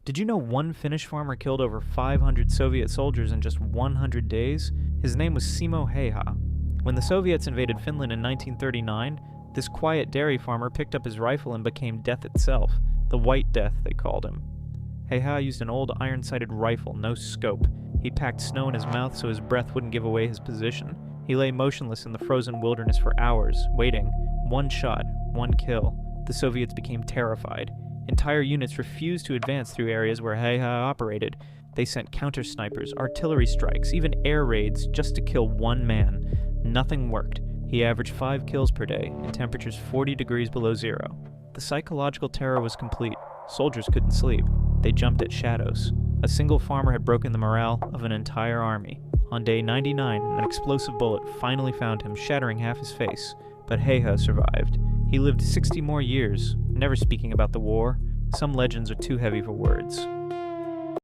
Did you know one Finnish farmer killed over 500 Soviet soldiers in just 100 days? His name was Simo Häyhä. When the Soviets invaded Finland in 1939, this quiet dairy farmer picked up his rifle and became death itself. The White Death, they called him. Häyhä used an old iron-sighted rifle, no scope. He packed snow in his mouth so his breath wouldn't give away his position. He lay motionless in the frozen wilderness for hours, waiting. One shot, one kill. The Soviets became terrified. Entire units refused to advance through areas where Häyhä operated. They sent counter-snipers, artillery strikes, even air raids just to kill one man. Nothing worked. He averaged 5 kills per day, in temperatures 40 degrees below zero. The psychological terror was complete. Soldiers couldn't sleep. They jumped at shadows. A single farmer had broken the morale of an entire army. On day 99, an explosive bullet finally found him, shattering half his face. But Häyhä survived. He lived 60 more years, never speaking about the war. Some legends are too heavy for words.